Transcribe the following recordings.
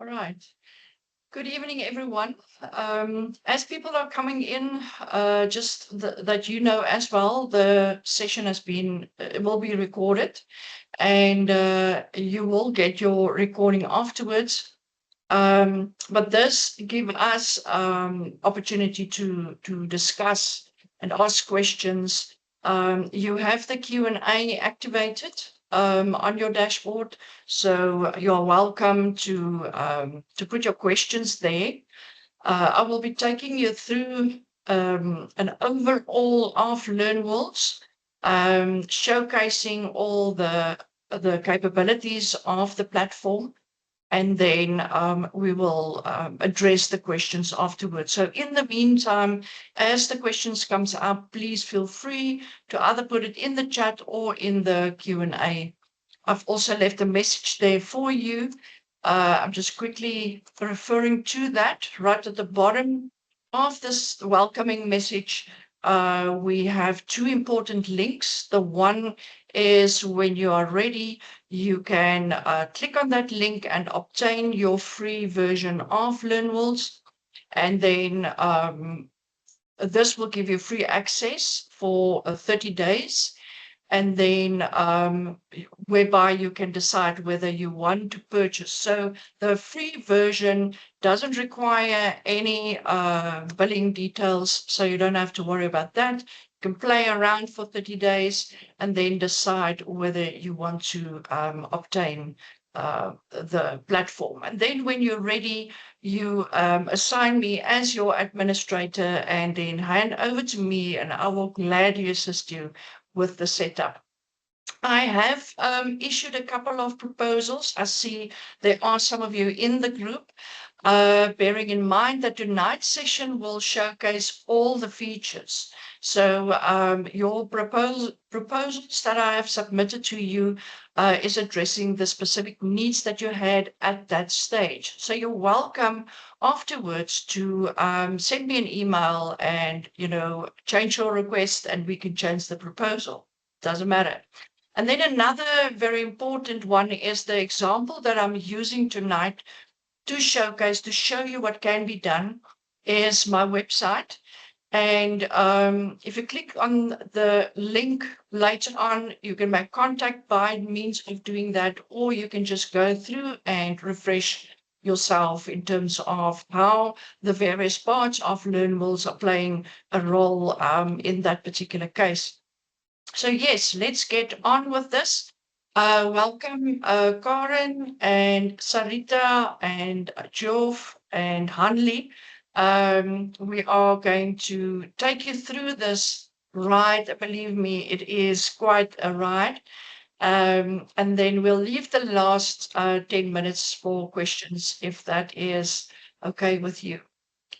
All right. Good evening, everyone. As people are coming in, just that you know as well, the session will be recorded, and you will get your recording afterwards. But this give us opportunity to discuss and ask questions. You have the Q&A activated on your dashboard, so you're welcome to put your questions there. I will be taking you through an overall of LearnWorlds, showcasing all the capabilities of the platform, and then we will address the questions afterwards. So in the meantime, as the questions comes up, please feel free to either put it in the chat or in the Q&A. I've also left a message there for you. I'm just quickly referring to that. Right at the bottom of this welcoming message, we have two important links. The one is when you are ready, you can click on that link and obtain your free version of LearnWorlds. And then this will give you free access for 30 days. And then whereby you can decide whether you want to purchase. So the free version doesn't require any billing details, so you don't have to worry about that. You can play around for 30 days and then decide whether you want to obtain the platform. And then when you're ready, you assign me as your administrator and then hand over to me, and I will gladly assist you with the setup. I have issued a couple of proposals. I see there are some of you in the group, bearing in mind that tonight's session will showcase all the features. So your proposals that I have submitted to you is addressing the specific needs that you had at that stage. So you're welcome afterwards to send me an email and, change your request, and we can change the proposal. Doesn't matter. And then another very important one is the example that I'm using tonight to showcase, to show you what can be done, is my website. And if you click on the link later on, you can make contact by means of doing that, or you can just go through and refresh yourself in terms of how the various parts of LearnWorlds are playing a role in that particular case. So yes, let's get on with this. Welcome, Karen and Sarita and Jove and Hanli. We are going to take you through this ride. Believe me, it is quite a ride. And then we'll leave the last 10 minutes for questions, if that is okay with you.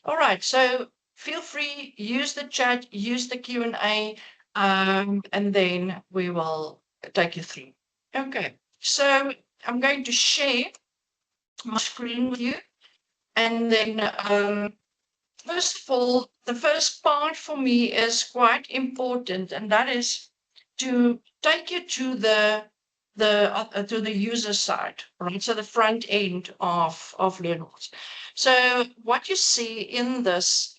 All right, so feel free, use the chat, use the Q&A, and then we will take you through. Okay, so I'm going to share my screen with you. And then first of all, the first part for me is quite important, and that is to take you to the user side, right? So the front end of LearnWorlds. So what you see in this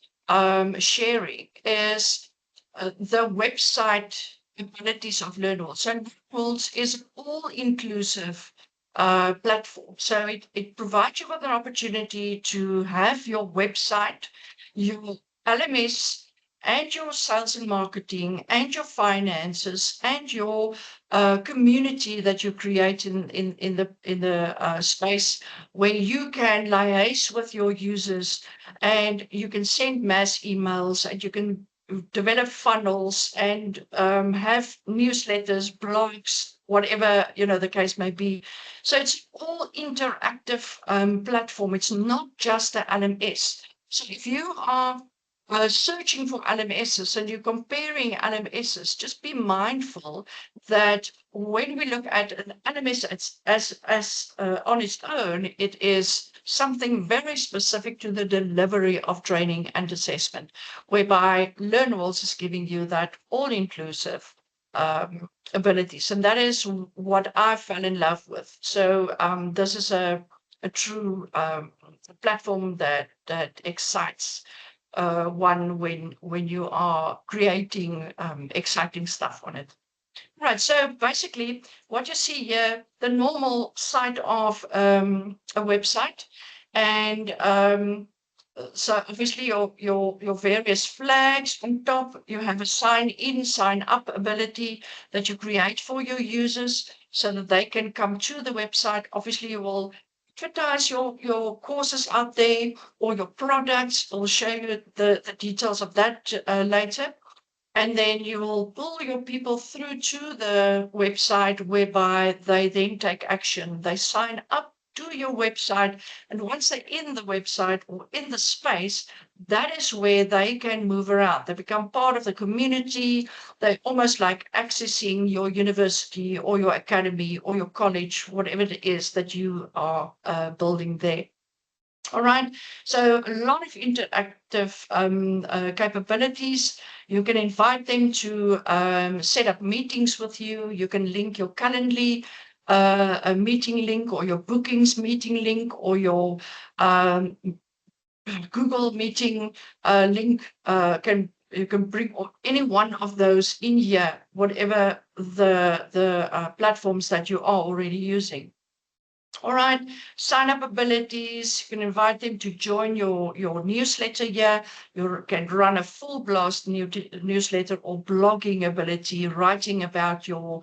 sharing is the website abilities of LearnWorlds. So LearnWorlds is an all-inclusive platform. So it provides you with an opportunity to have your website, your LMS, and your sales and marketing, and your finances, and your community that you create in the space where you can liaise with your users, and you can send mass emails, and you can develop funnels and have newsletters, blogs, whatever the case may be. So it's all interactive platform. It's not just the LMS. So if you are searching for LMSs and you're comparing LMSs, just be mindful that when we look at an LMS as on its own, it is something very specific to the delivery of training and assessment, whereby LearnWorlds is giving you that all-inclusive abilities. And that is what I fell in love with. So this is a a true platform that excites one when you are creating exciting stuff on it. Right. So basically, what you see here, the normal side of a website, and so obviously your various flags on top. You have a sign in, sign up ability that you create for your users so that they can come to the website. Obviously, you will advertise your courses out there or your products. I'll show you the details of that later. And then you will pull your people through to the website whereby they then take action. They sign up to your website. And once they're in the website or in the space, that is where they can move around. They become part of the community. They're almost like accessing your university or your academy or your college, whatever it is that you are building there. All right, so a lot of interactive capabilities. You can invite them to set up meetings with you. You can link your Calendly a meeting link or your bookings meeting link or your Google meeting link. You can bring any one of those in here, whatever the platforms that you are already using. All right, sign up abilities. You can invite them to join your newsletter here. You can run a full blast newsletter or blogging ability, writing about your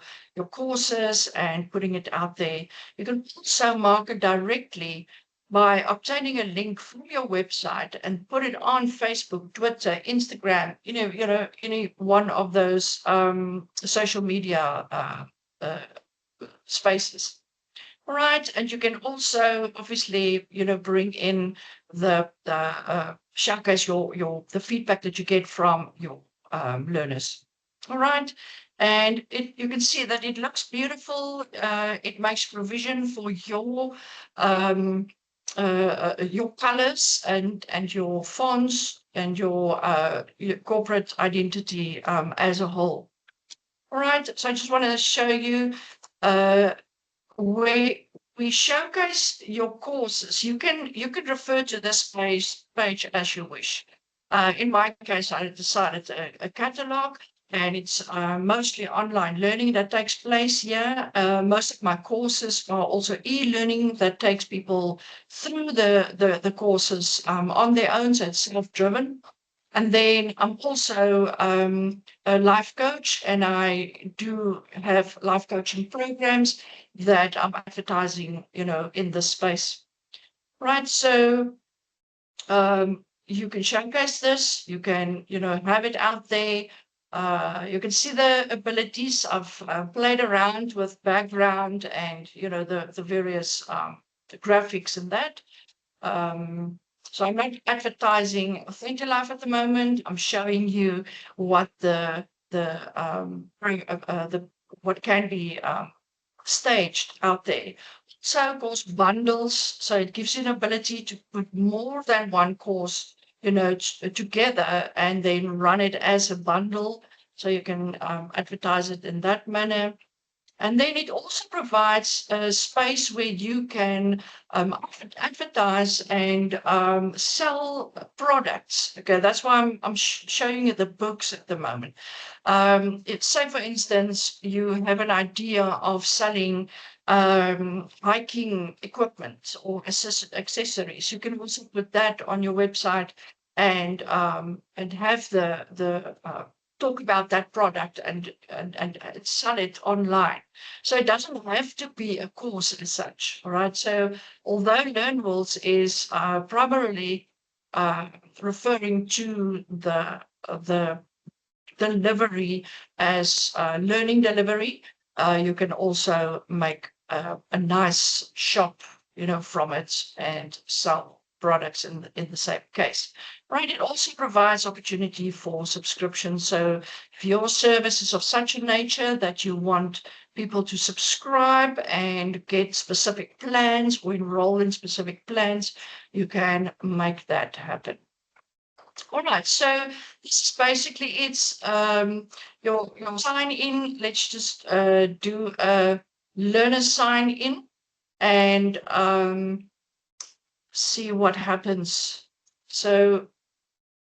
courses and putting it out there. You can also market directly by obtaining a link from your website and put it on Facebook, Twitter, Instagram, any one of those social media spaces. All right, and you can also obviously, bring in the showcase the feedback that you get from your learners. All right, and you can see that it looks beautiful. It makes provision for your colors and your fonts and your corporate identity as a whole. All right, so I just want to show you where we showcase your courses. You can refer to this page as you wish. In my case, I decided a catalog, and it's mostly online learning that takes place here. Most of my courses are also e-learning that takes people through the courses on their own, so it's self-driven. And then I'm also a life coach, and I do have life coaching programs that I'm advertising, in this space. Right. So you can showcase this, you can, have it out there. You can see the abilities. I've played around with background and, the various the graphics and that. So I'm not advertising Authentic Life at the moment. I'm showing you what what can be staged out there. So course bundles. So it gives you an ability to put more than one course, together and then run it as a bundle. So you can advertise it in that manner. And then it also provides a space where you can advertise and sell products. Okay, that's why I'm showing you the books at the moment. It's say, for instance, you have an idea of selling hiking equipment or accessories. You can also put that on your website and have the talk about that product and sell it online. So it doesn't have to be a course as such. All right. So although LearnWorlds is primarily referring to the delivery as learning delivery, you can also make a nice shop, from it and sell products in the same case. Right. It also provides opportunity for subscription. So if your service is of such a nature that you want people to subscribe and get specific plans or enroll in specific plans, you can make that happen. All right, so this is basically it's your sign in. Let's just do a learner sign in, and see what happens. So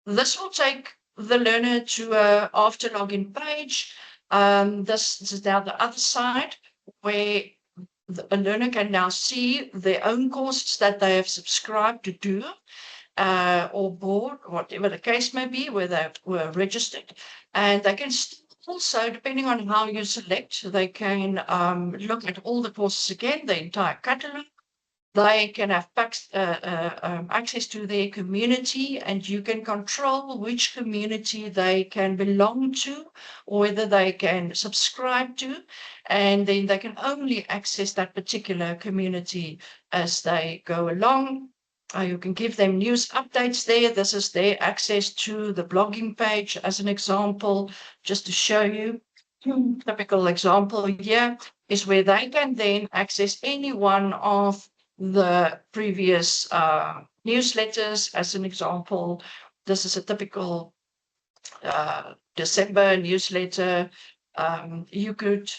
this will take the learner to a after login page. This is now the other side where a learner can now see their own courses that they have subscribed to do, or board, whatever the case may be, where they were registered. And they can also, depending on how you select, they can look at all the courses again, the entire catalog. They can have access to their community, and you can control which community they can belong to or whether they can subscribe to. And then they can only access that particular community as they go along. You can give them news updates there. This is their access to the blogging page as an example, just to show you. Typical example here is where they can then access any one of the previous newsletters. As an example, this is a typical December newsletter. You could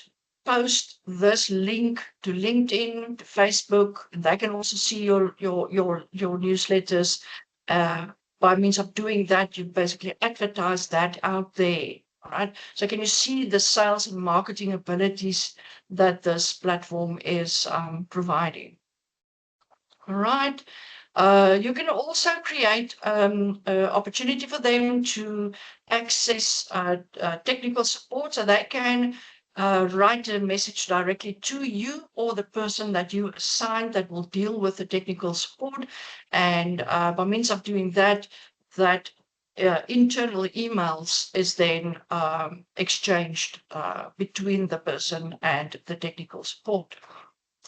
post this link to LinkedIn, to Facebook, and they can also see your newsletters. By means of doing that, you basically advertise that out there. All right. So can you see the sales and marketing abilities that this platform is providing? All right. You can also create an opportunity for them to access technical support, so they can write a message directly to you or the person that you assign that will deal with the technical support. And by means of doing that, internal emails is then exchanged between the person and the technical support.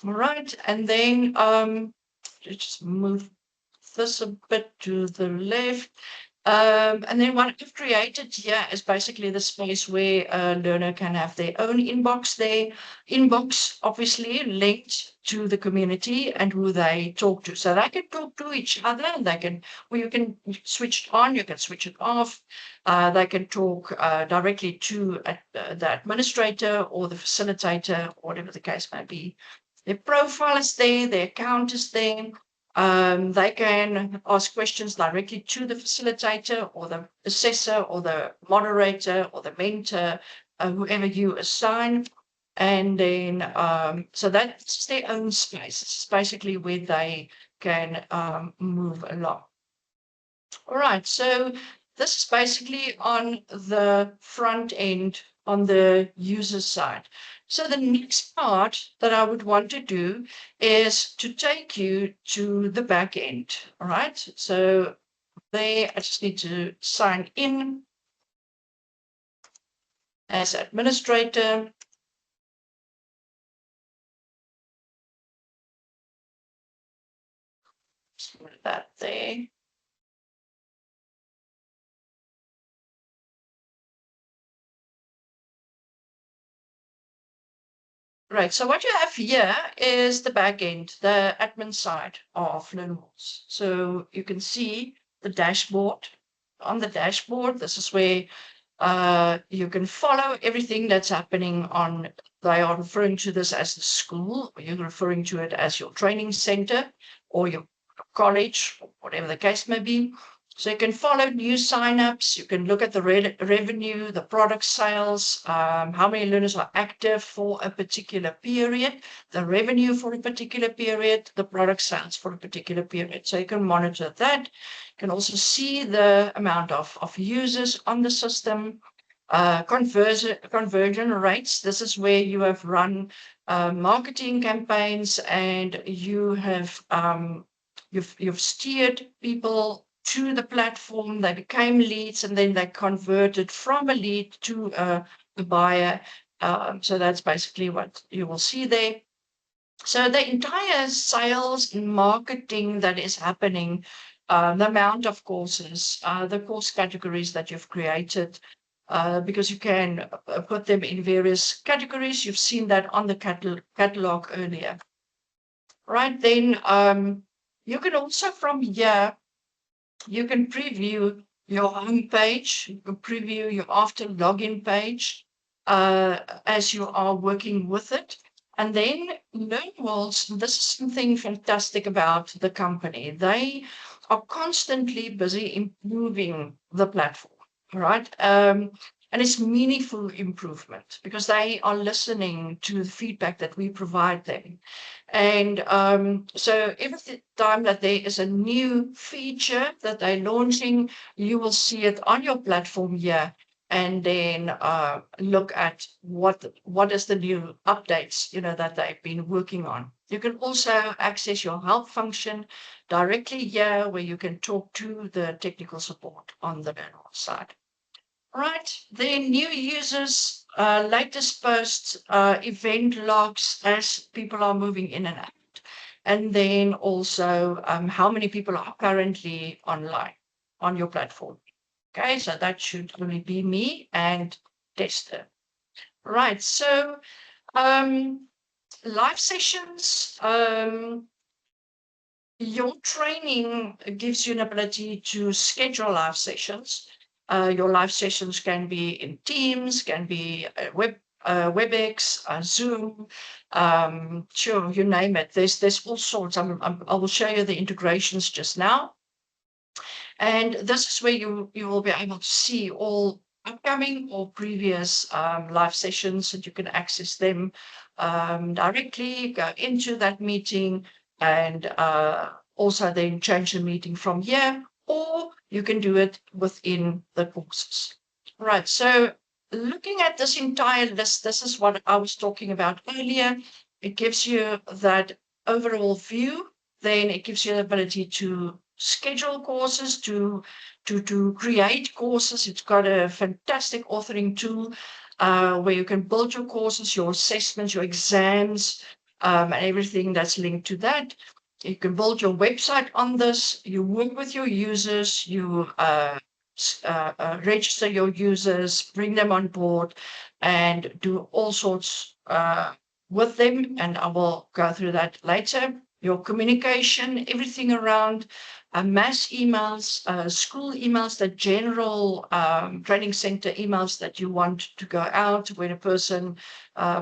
All right. And then just move this a bit to the left. And then what I've created here is basically the space where a learner can have their own inbox there. Inbox, obviously, linked to the community and who they talk to. So they can talk to each other, and they can, well, you can switch it on, you can switch it off. They can talk directly to the administrator or the facilitator, whatever the case may be. Their profile is there, their account is there. They can ask questions directly to the facilitator or the assessor or the moderator or the mentor, whoever you assign. And then, so that's their own space. It's basically where they can move along. All right, so this is basically on the front end, on the user side. So the next part that I would want to do is to take you to the back end. All right, so there I just need to sign in as administrator. Just put that there. Right, so what you have here is the back end, the admin side of LearnWorlds. So you can see the dashboard. On the dashboard, this is where you can follow everything that's happening on, they are referring to this as the school, or you're referring to it as your training center or your college, or whatever the case may be. So you can follow new signups, you can look at the revenue, the product sales, how many learners are active for a particular period, the revenue for a particular period, the product sales for a particular period. So you can monitor that. You can also see the amount of users on the system, conversion rates. This is where you have run marketing campaigns and you have you've steered people to the platform, they became leads, and then they converted from a lead to a buyer. So that's basically what you will see there. So the entire sales and marketing that is happening, the amount of courses, the course categories that you've created, because you can put them in various categories. You've seen that on the catalog earlier. Right, then you can also from here, you can preview your home page, you can preview your after login page as you are working with it. And then LearnWorlds, this is something fantastic about the company. They are constantly busy improving the platform, right? And it's meaningful improvement because they are listening to the feedback that we provide them. And so every time that there is a new feature that they're launching, you will see it on your platform here, and then look at what is the new updates, that they've been working on. You can also access your help function directly here, where you can talk to the technical support on the LearnWorlds side. Right, then new users, latest posts, event logs as people are moving in and out, and then also how many people are currently online on your platform. Okay, so that should only be me and Tester. Right, so live sessions, your training gives you an ability to schedule live sessions. Your live sessions can be in Teams, can be WebEx, Zoom, sure, you name it. There's all sorts. I will show you the integrations just now. And this is where you will be able to see all upcoming or previous live sessions, and you can access them directly, go into that meeting, and also then change the meeting from here, or you can do it within the courses. Right, so looking at this entire list, this is what I was talking about earlier. It gives you that overall view. Then it gives you the ability to schedule courses, to create courses. It's got a fantastic authoring tool where you can build your courses, your assessments, your exams, and everything that's linked to that. You can build your website on this. You work with your users. You register your users, bring them on board, and do all sorts with them. And I will go through that later. Your communication, everything around mass emails, school emails, the general training center emails that you want to go out when a person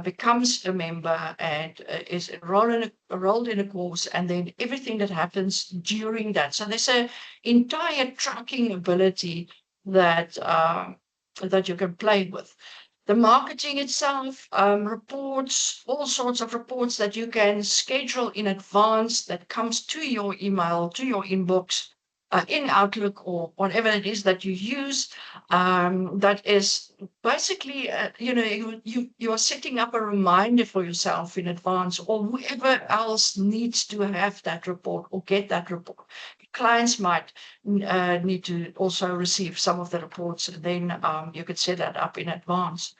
becomes a member and is enrolled in a course, and then everything that happens during that. So there's an entire tracking ability that that you can play with. The marketing itself, reports, all sorts of reports that you can schedule in advance that comes to your email, to your inbox, in Outlook or whatever it is that you use. That is basically, you are setting up a reminder for yourself in advance, or whoever else needs to have that report or get that report. Clients might need to also receive some of the reports, and then you could set that up in advance.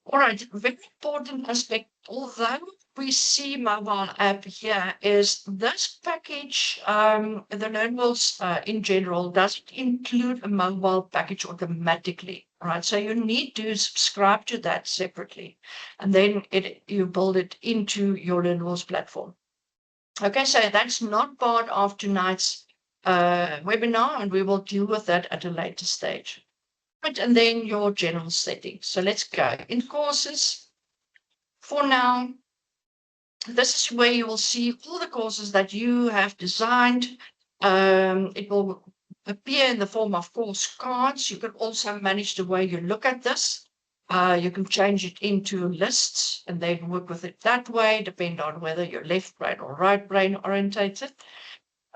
All right, very important aspect, although we see mobile app here, is this package, the LearnWorlds in general, doesn't include a mobile package automatically, right? So you need to subscribe to that separately, and then you build it into your LearnWorlds platform. Okay, so that's not part of tonight's webinar, and we will deal with that at a later stage. Right, and then your general settings. So let's go. In courses, for now, this is where you will see all the courses that you have designed. It will appear in the form of course cards. You can also manage the way you look at this. You can change it into lists and then work with it that way, depend on whether you're left brain or right brain orientated.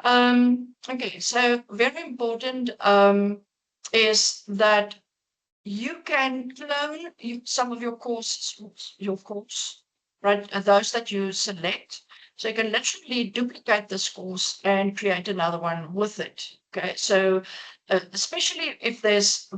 Okay, so very important is that you can clone some of your courses, your course, right? Those that you select. So you can literally duplicate this course and create another one with it. Okay, so especially if there's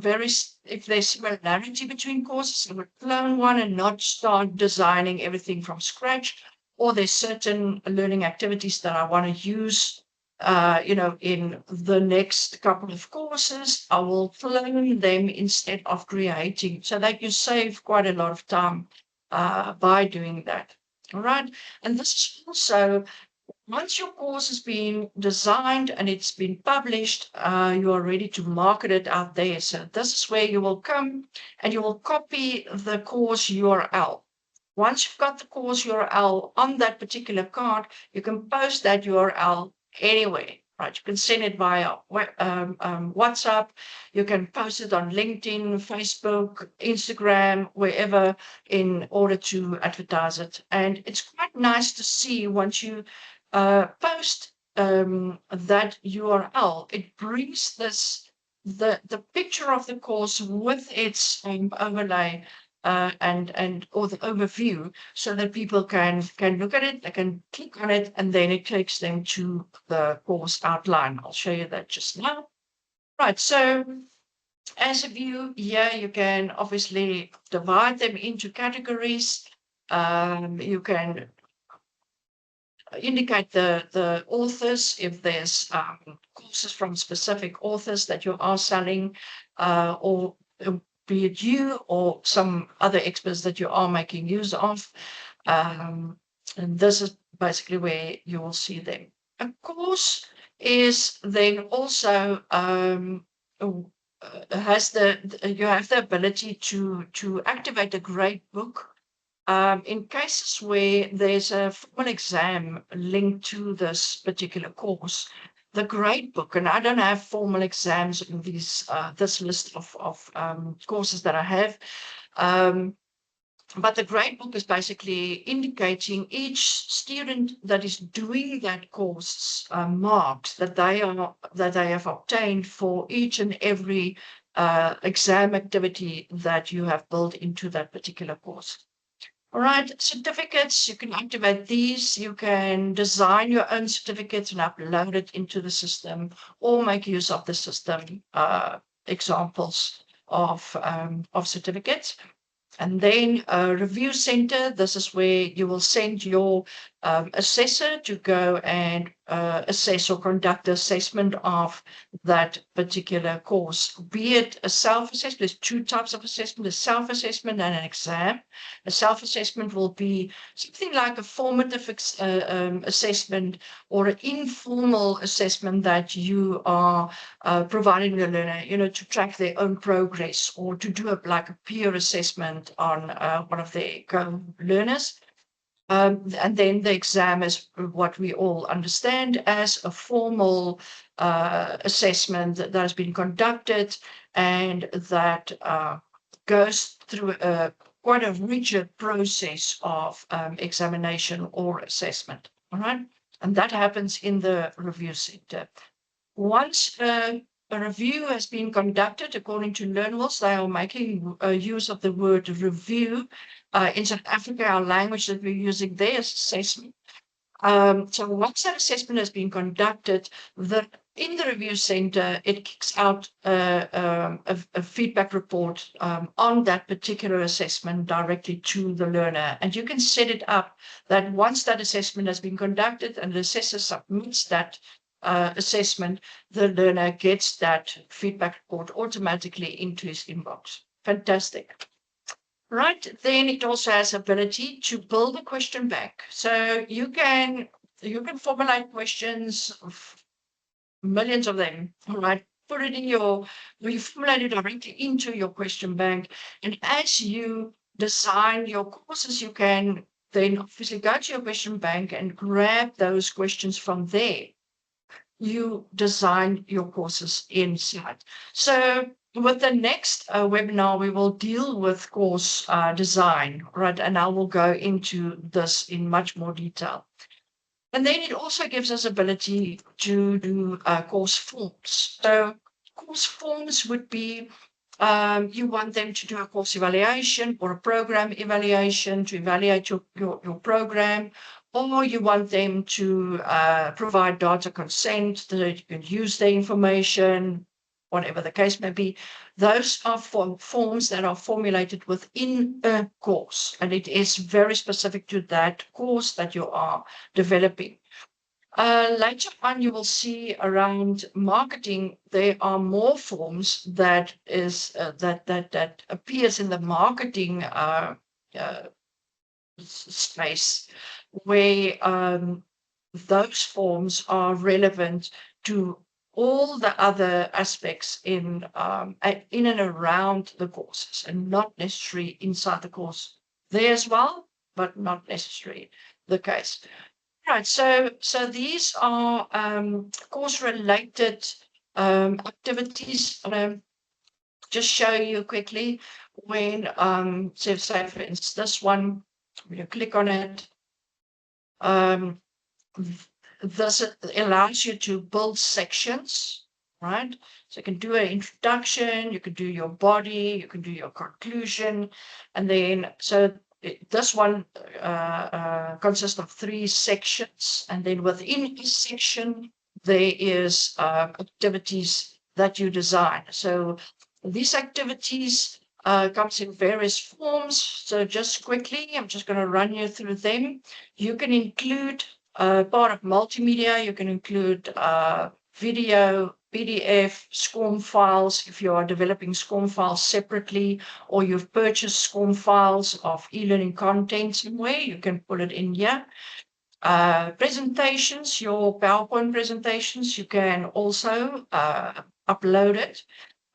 similarity between courses, I would clone one and not start designing everything from scratch. Or there's certain learning activities that I want to use in the next couple of courses, I will clone them instead of creating, so that you save quite a lot of time by doing that. All right. And this is also, once your course has been designed and it's been published, you are ready to market it out there. So this is where you will come and you will copy the course URL. Once you've got the course URL on that particular card, you can post that URL anywhere, right? You can send it via WhatsApp. You can post it on LinkedIn, Facebook, Instagram, wherever, in order to advertise it. And it's quite nice to see once you post that URL, it brings the picture of the course with its overlay or the overview, so that people can look at it, they can click on it, and then it takes them to the course outline. I'll show you that just now. Right, so as a view here, you can obviously divide them into categories. You can indicate the authors if there's courses from specific authors that you are selling, or be it you or some other experts that you are making use of. And this is basically where you will see them. A course is then also you have the ability to activate a grade book. In cases where there's a formal exam linked to this particular course, the grade book, and I don't have formal exams in this list of courses that I have, but the grade book is basically indicating each student that is doing that course marks that they have obtained for each and every exam activity that you have built into that particular course. All right, certificates, you can activate these. You can design your own certificates and upload it into the system, or make use of the system examples of certificates. And then a review center, this is where you will send your assessor to go and assess or conduct the assessment of that particular course, be it a self-assessment. There's two types of assessment, a self-assessment and an exam. A self-assessment will be something like a formative assessment or an informal assessment that you are providing the learner, to track their own progress, or to do like a peer assessment on one of their learners. And then the exam is what we all understand as a formal assessment that has been conducted, and that goes through quite a rigid process of examination or assessment. All right, and that happens in the review center. Once a review has been conducted according to LearnWorlds, they are making use of the word review. In South Africa, our language that we're using there is assessment. So once that assessment has been conducted, in the review center, it kicks out a feedback report on that particular assessment directly to the learner. And you can set it up that once that assessment has been conducted and the assessor submits that assessment, the learner gets that feedback report automatically into his inbox. Fantastic. Right, then it also has ability to build a question bank. So you can formulate questions, millions of them, all right, put it in you formulate it directly into your question bank. And as you design your courses, you can then obviously go to your question bank and grab those questions from there. You design your courses inside. So with the next webinar, we will deal with course design, right? And I will go into this in much more detail. And then it also gives us ability to do course forms. So course forms would be, you want them to do a course evaluation or a program evaluation to evaluate your program, or you want them to provide data consent so that you can use the information, whatever the case may be. Those are forms that are formulated within a course, and it is very specific to that course that you are developing. Later on, you will see around marketing, there are more forms that appears in the marketing space, where those forms are relevant to all the other aspects in and around the courses, and not necessarily inside the course there as well. but not necessarily the case. Right, so these are course-related activities. I'm going to just show you quickly when, so say for instance, this one, when you click on it, this allows you to build sections, right? So you can do an introduction, you can do your body, you can do your conclusion, and then so this one consists of 3 sections, and then within each section there is activities that you design. So these activities comes in various forms. So just quickly, I'm just going to run you through them. You can include part of multimedia. You can include video, PDF, SCORM files if you are developing SCORM files separately, or you've purchased SCORM files of e-learning content somewhere, you can put it in here. Presentations, your PowerPoint presentations, you can also upload it.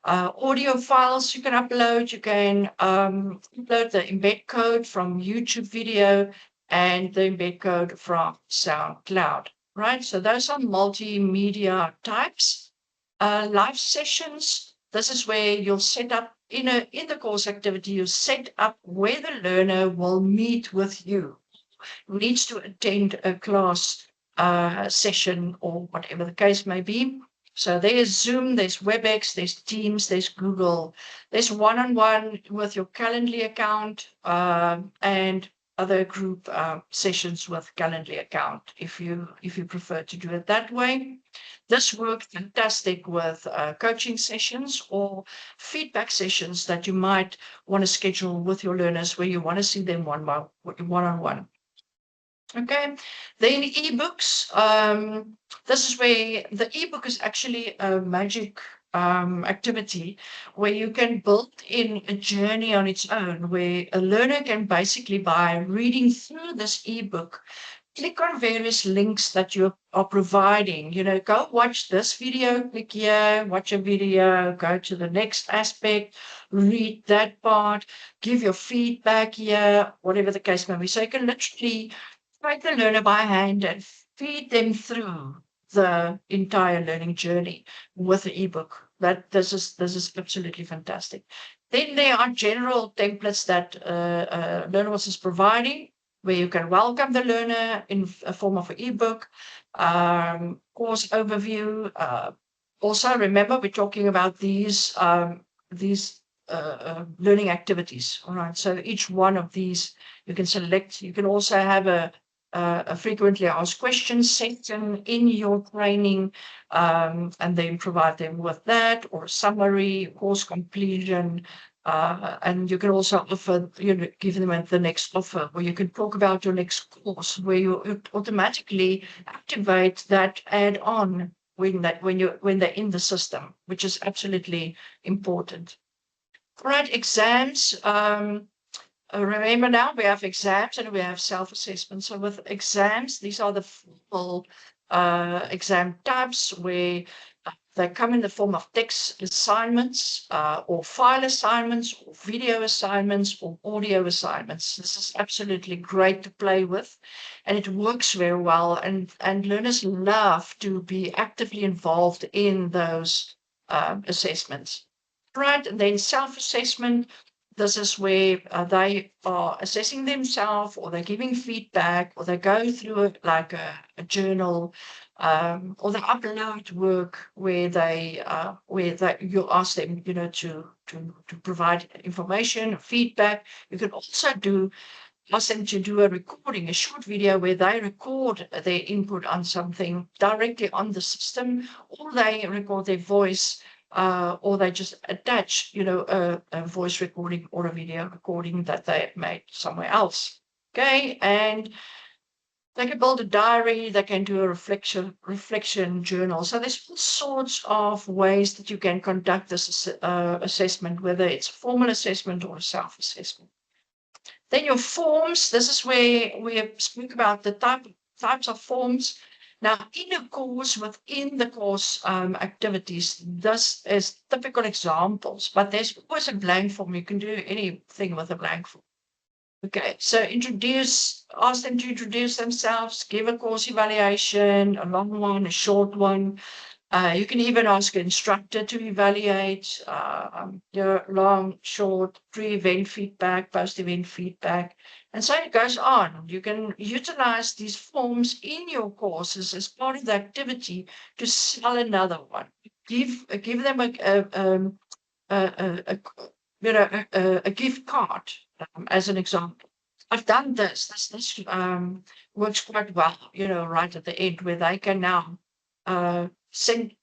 Audio files you can upload. You can upload the embed code from YouTube video and the embed code from SoundCloud, right? So those are multimedia types. Live sessions, this is where you'll set up, in the course activity, you set up where the learner will meet with you, needs to attend a class session or whatever the case may be. So there's Zoom, there's WebEx, there's Teams, there's Google, there's one-on-one with your Calendly account, and other group sessions with Calendly account if you prefer to do it that way. This works fantastic with coaching sessions or feedback sessions that you might want to schedule with your learners where you want to see them one-on-one. Okay, then ebooks. This is where the ebook is actually a magic activity where you can build in a journey on its own, where a learner can basically, by reading through this ebook, click on various links that you are providing. You know, go watch this video, click here, watch a video, go to the next aspect, read that part, give your feedback here, whatever the case may be. So you can literally take the learner by hand and feed them through the entire learning journey with the ebook. This is absolutely fantastic. Then there are general templates that LearnWorlds is providing, where you can welcome the learner in a form of an ebook, course overview. Also, remember we're talking about these learning activities. All right, so each one of these you can select. You can also have a frequently asked questions section in your training, and then provide them with that, or summary, course completion, and you can also offer, give them the next offer, where you can talk about your next course, where you automatically activate that add-on when they're in the system, which is absolutely important. All right, exams. Remember now we have exams and we have self-assessment. So with exams, these are the full exam types where they come in the form of text assignments, or file assignments, or video assignments, or audio assignments. This is absolutely great to play with, and it works very well. And learners love to be actively involved in those assessments. Right, and then self-assessment. This is where they are assessing themselves, or they're giving feedback, or they go through it like a journal, or they upload work where you ask them, to provide information, feedback. You can also ask them to do a recording, a short video where they record their input on something directly on the system, or they record their voice, or they just attach, a voice recording or a video recording that they have made somewhere else. Okay, and they can build a diary, they can do a reflection journal. So there's all sorts of ways that you can conduct this assessment, whether it's a formal assessment or a self-assessment. Then your forms, this is where we speak about the types of forms. Now, in a course, within the course activities, this is typical examples, but there's always a blank form. You can do anything with a blank form. Okay, so ask them to introduce themselves, give a course evaluation, a long one, a short one. You can even ask an instructor to evaluate your long, short, pre-event feedback, post-event feedback, and so it goes on. You can utilize these forms in your courses as part of the activity to sell another one. Give them a a gift card as an example. I've done this. This works quite well, right at the end where they can now send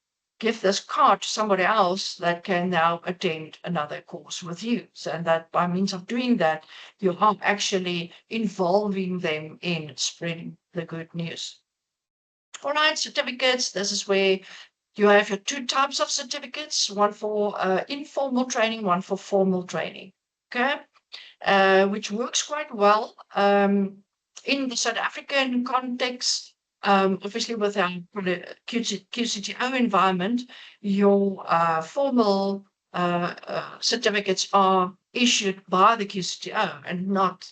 give this card to somebody else that can now attend another course with you. So and that by means of doing that, you are actually involving them in spreading the good news. All right, certificates. This is where you have your two types of certificates, one for informal training, one for formal training. Okay, which works quite well in the South African context. Obviously, with our QCTO environment, your formal certificates are issued by the QCTO and not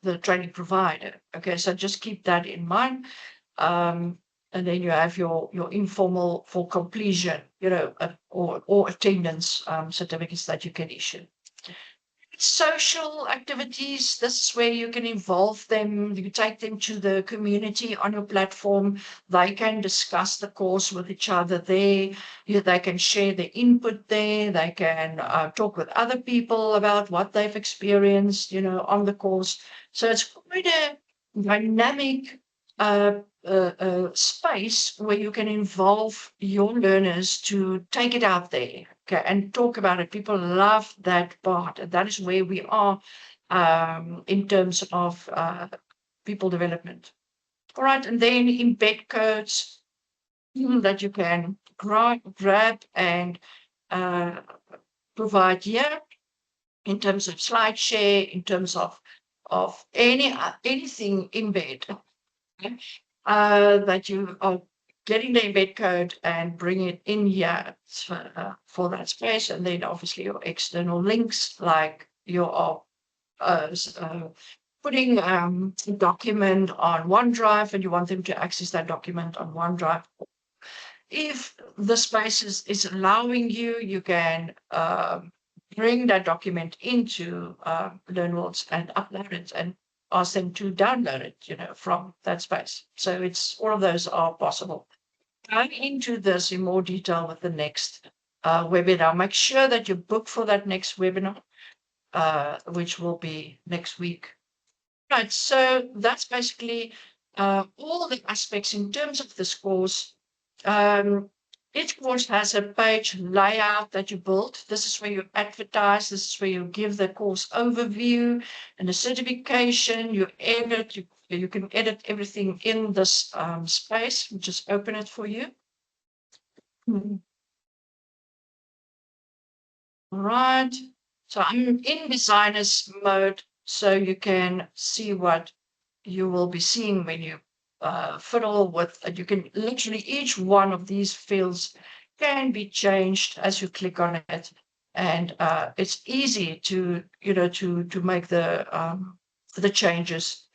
the training provider. Okay, so just keep that in mind. And then you have your informal for completion, or attendance certificates that you can issue. Social activities, this is where you can involve them. You take them to the community on your platform. They can discuss the course with each other there. They can share their input there. They can talk with other people about what they've experienced, on the course. So it's quite a dynamic space where you can involve your learners to take it out there, okay, and talk about it. People love that part, and that is where we are in terms of people development. All right, and then embed codes that you can grab and provide here in terms of slide share, in terms of anything embed. Okay? That you are getting the embed code and bring it in here for that space. And then obviously your external links, like your putting a document on OneDrive and you want them to access that document on OneDrive. If the space is allowing you, you can bring that document into LearnWorlds and upload it and ask them to download it, from that space. So it's all of those are possible. Going into this in more detail with the next webinar. Make sure that you book for that next webinar, which will be next week. Right, so that's basically all the aspects in terms of this course. Each course has a page layout that you build. This is where you advertise. This is where you give the course overview and the certification. You edit. You can edit everything in this space. We'll just open it for you. All right. So I'm in designers mode, so you can see what you will be seeing when you fiddle with it. You can literally, each one of these fields can be changed as you click on it. And it's easy to, to make the changes.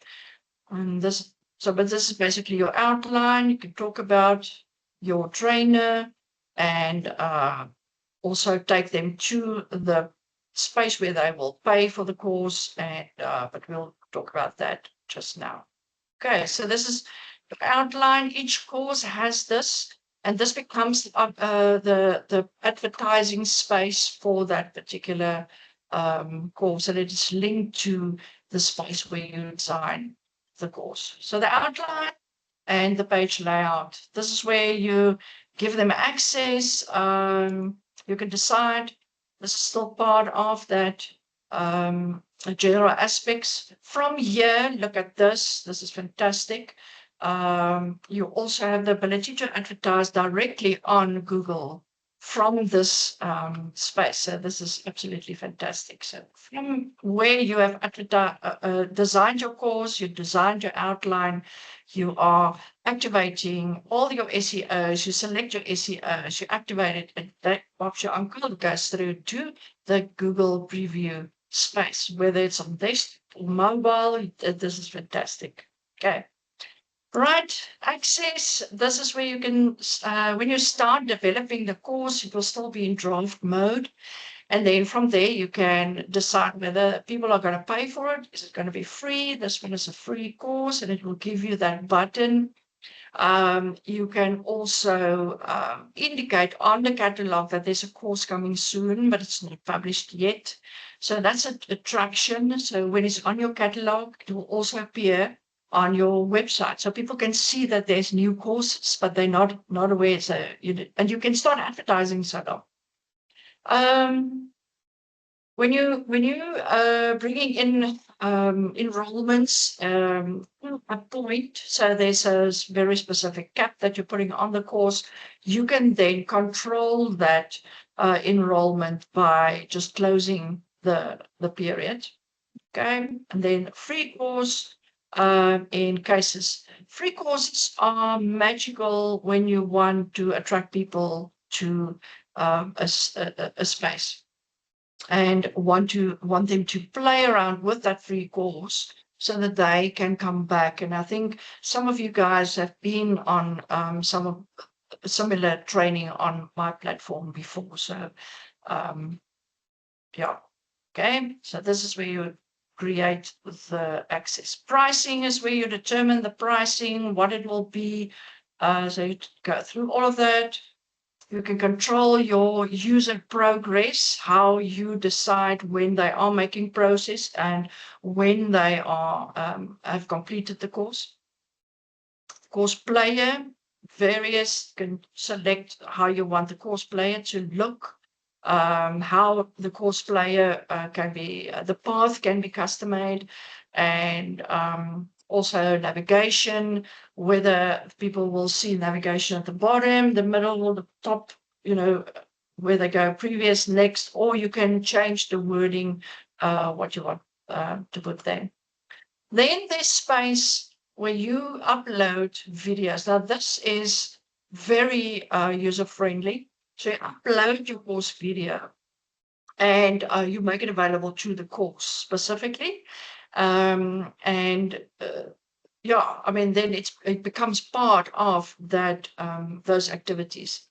And but this is basically your outline. You can talk about your trainer and also take them to the space where they will pay for the course. And but we'll talk about that just now. Okay, so this is the outline. Each course has this, and this becomes the advertising space for that particular course, and it is linked to the space where you design the course. So the outline and the page layout. This is where you give them access. You can decide. This is still part of that general aspects. From here, look at this. This is fantastic. You also have the ability to advertise directly on Google from this space. So this is absolutely fantastic. So from where you have designed your course, you designed your outline, you are activating all your SEOs, you select your SEOs, you activate it, and that pops your uncle goes through to the Google preview space, whether it's on desktop or mobile. This is fantastic. Okay. Right, access. This is where you can, when you start developing the course, it will still be in draft mode. And then from there, you can decide whether people are going to pay for it. Is it going to be free? This one is a free course, and it will give you that button. You can also indicate on the catalog that there's a course coming soon, but it's not published yet. So that's an attraction. So when it's on your catalog, it will also appear on your website. So people can see that there's new courses, but they're not aware. So and you can start advertising sort of. When you bringing in enrollments a point, so there's a very specific cap that you're putting on the course, you can then control that enrollment by just closing the period. Okay, and then free course in cases. Free courses are magical when you want to attract people to a space and want them to play around with that free course so that they can come back. And I think some of you guys have been on some of similar training on my platform before. So yeah, okay. So this is where you create the access. Pricing is where you determine the pricing, what it will be. So you go through all of that. You can control your user progress, how you decide when they are making progress and when they are have completed the course. Course player, various, can select how you want the course player to look, how the course player can be, the path can be custom made, and also navigation, whether people will see navigation at the bottom, the middle, or the top, where they go previous, next, or you can change the wording, what you want to put there. Then there's space where you upload videos. Now this is very user-friendly. So you upload your course video and you make it available to the course specifically. Yeah, I mean, then it becomes part of that those activities.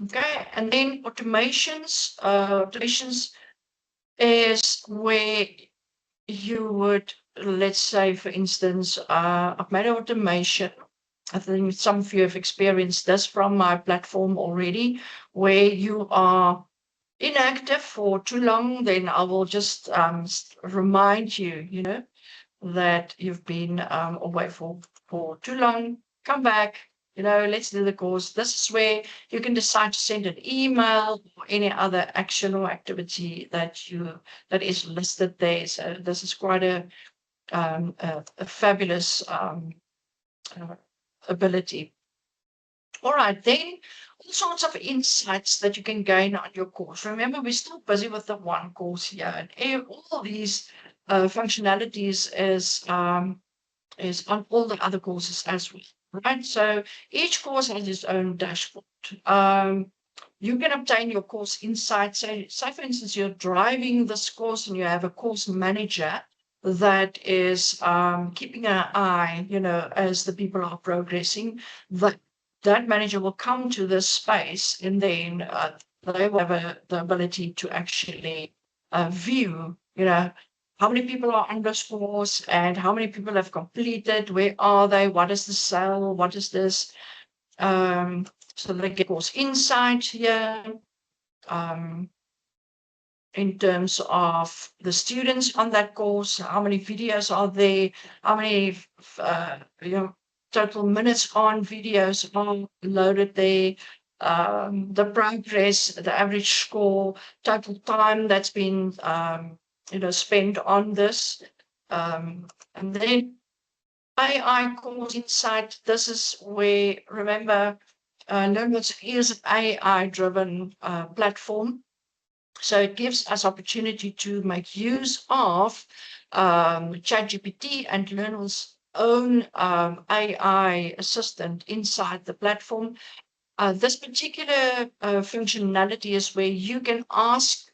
Okay, and then automations. Automations is where you would, let's say, for instance, I've made an automation. I think some of you have experienced this from my platform already, where you are inactive for too long, then I will just remind you, that you've been away for too long. Come back, let's do the course. This is where you can decide to send an email or any other action or activity that is listed there. So this is quite a fabulous ability. All right, then all sorts of insights that you can gain on your course. Remember, we're still busy with the one course here, and all these functionalities is on all the other courses as well, right? So each course has its own dashboard. You can obtain your course insights. Say, for instance, you're driving this course and you have a course manager that is keeping an eye, as the people are progressing. That manager will come to this space and then they will have the ability to actually view, how many people are on this course and how many people have completed, where are they, what is the sale, what is this, so they get course insight here, in terms of the students on that course, how many videos are there, how many total minutes on videos are loaded there, the progress, the average score, total time that's been spent on this, and then AI course insight. This is where, remember, LearnWorlds is an AI-driven platform. So it gives us opportunity to make use of ChatGPT and LearnWorlds' own AI assistant inside the platform. This particular functionality is where you can ask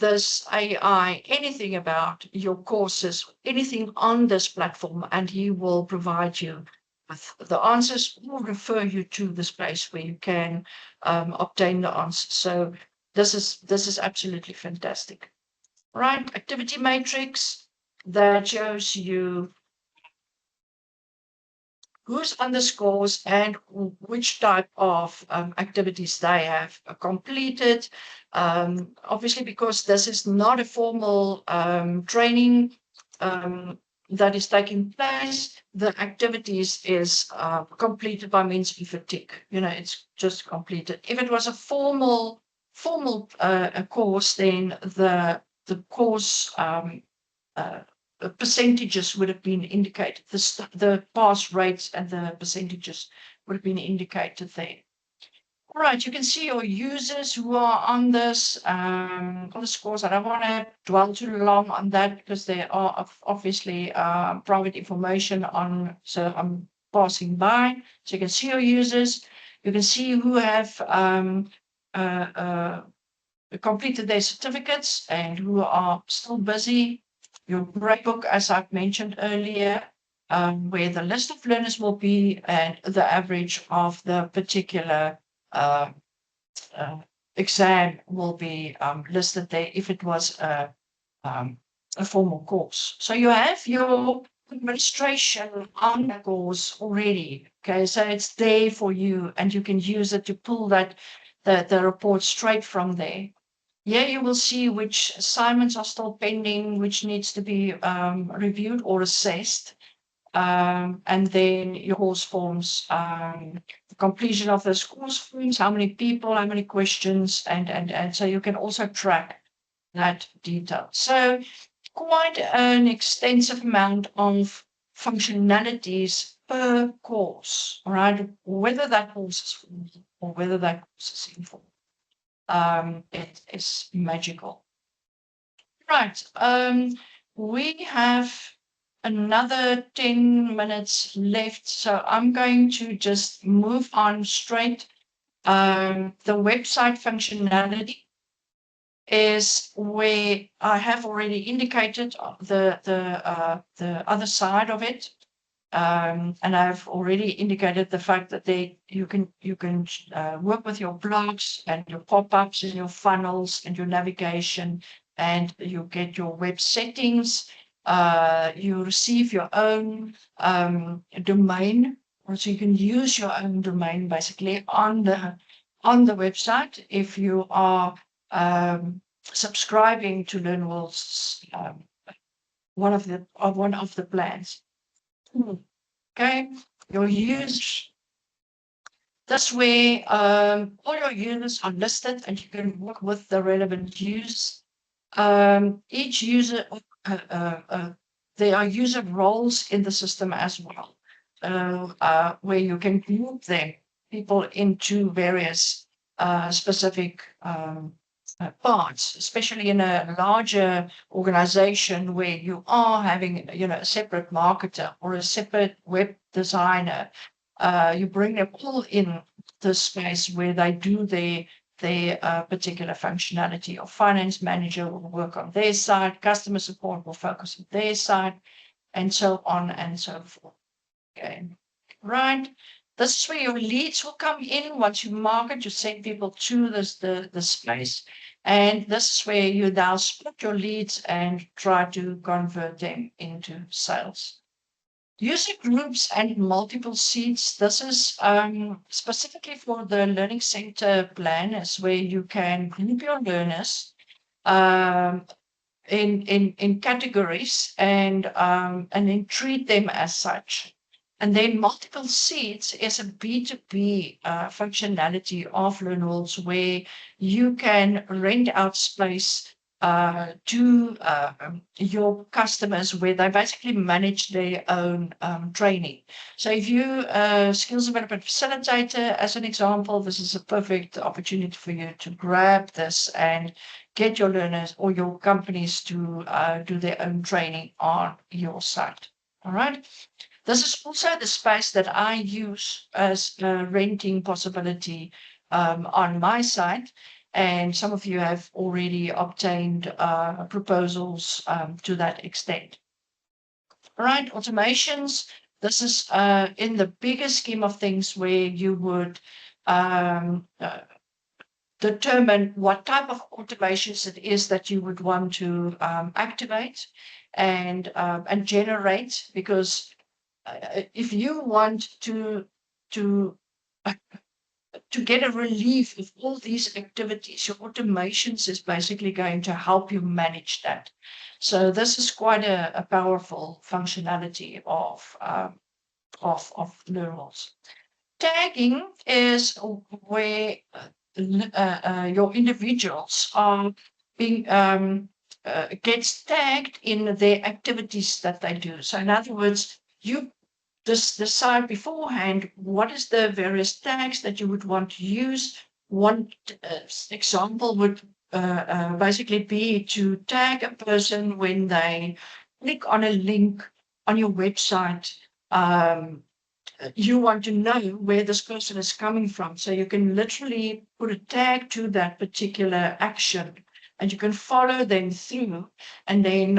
this AI anything about your courses, anything on this platform, and he will provide you with the answers or refer you to this place where you can obtain the answers. So this is absolutely fantastic. Right, activity matrix that shows you who's on the scores and which type of activities they have completed. Obviously, because this is not a formal training that is taking place, the activities is completed by means of a tick. You know, it's just completed. If it was a formal a course, then the course percentages would have been indicated. The pass rates and the percentages would have been indicated there. All right, you can see your users who are on this course. I don't want to dwell too long on that because there are obviously private information on, so I'm passing by. So you can see your users. You can see who have completed their certificates and who are still busy. Your gradebook, as I've mentioned earlier, where the list of learners will be and the average of the particular exam will be listed there if it was a formal course. So you have your administration on the course already. Okay, so it's there for you and you can use it to pull that the report straight from there. Yeah, you will see which assignments are still pending, which needs to be reviewed or assessed. And then your course forms, the completion of those course forms, how many people, how many questions, and so you can also track that detail. So quite an extensive amount of functionalities per course, all right? Whether that course is formal or whether that course is informal. It is magical. Right. We have another 10 minutes left, so I'm going to just move on straight. The website functionality is where I have already indicated the other side of it. And I've already indicated the fact that you can work with your blogs and your pop-ups and your funnels and your navigation, and you get your web settings. You receive your own domain, or so you can use your own domain basically on the website if you are subscribing to LearnWorlds, one of the plans. Okay, your use. This way, all your users are listed and you can work with the relevant use. Each user, there are user roles in the system as well, where you can group them, people into various specific parts, especially in a larger organization where you are having, a separate marketer or a separate web designer. You bring them all in the space where they do their particular functionality. Or finance manager will work on their side, customer support will focus on their side, and so on and so forth. Okay, right. This is where your leads will come in. Once you market, you send people to the space. And this is where you now split your leads and try to convert them into sales. User groups and multiple seats. This is specifically for the Learning Center plan, is where you can group your learners in categories and then treat them as such. And then multiple seats is a B2B functionality of LearnWorlds where you can rent out space to your customers where they basically manage their own training. So if you skills development facilitator, as an example, this is a perfect opportunity for you to grab this and get your learners or your companies to do their own training on your site. All right. This is also the space that I use as a renting possibility on my site. and some of you have already obtained proposals to that extent. All right, automations. This is in the bigger scheme of things where you would determine what type of automations it is that you would want to activate and generate, because if you want to get a relief of all these activities, your automations is basically going to help you manage that. So this is quite a powerful functionality of LearnWorlds. Tagging is where your individuals are being gets tagged in their activities that they do. So in other words, you just decide beforehand what is the various tags that you would want to use. One example would basically be to tag a person when they click on a link on your website. You want to know where this person is coming from. So you can literally put a tag to that particular action and you can follow them through, and then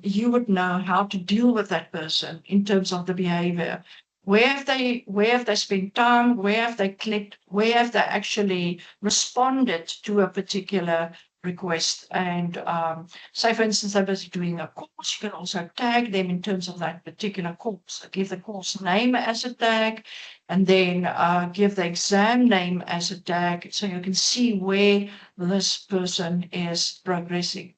you would know how to deal with that person in terms of the behavior. Where have they spent time? Where have they clicked? Where have they actually responded to a particular request? And say, for instance, they're busy doing a course, you can also tag them in terms of that particular course. Give the course name as a tag, and then give the exam name as a tag, so you can see where this person is progressing.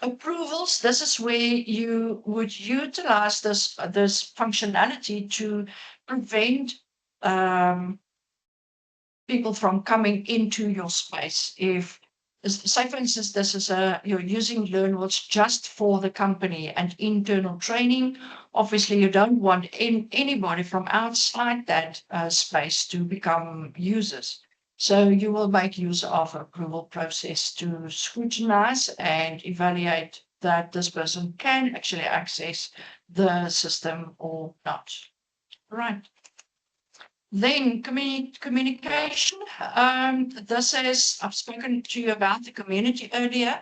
Approvals, this is where you would utilize this functionality to prevent people from coming into your space. If, say for instance, this is you're using LearnWorlds just for the company and internal training, obviously you don't want anybody from outside that space to become users. So you will make use of approval process to scrutinize and evaluate that this person can actually access the system or not. Right. Then communication. This is, I've spoken to you about the community earlier,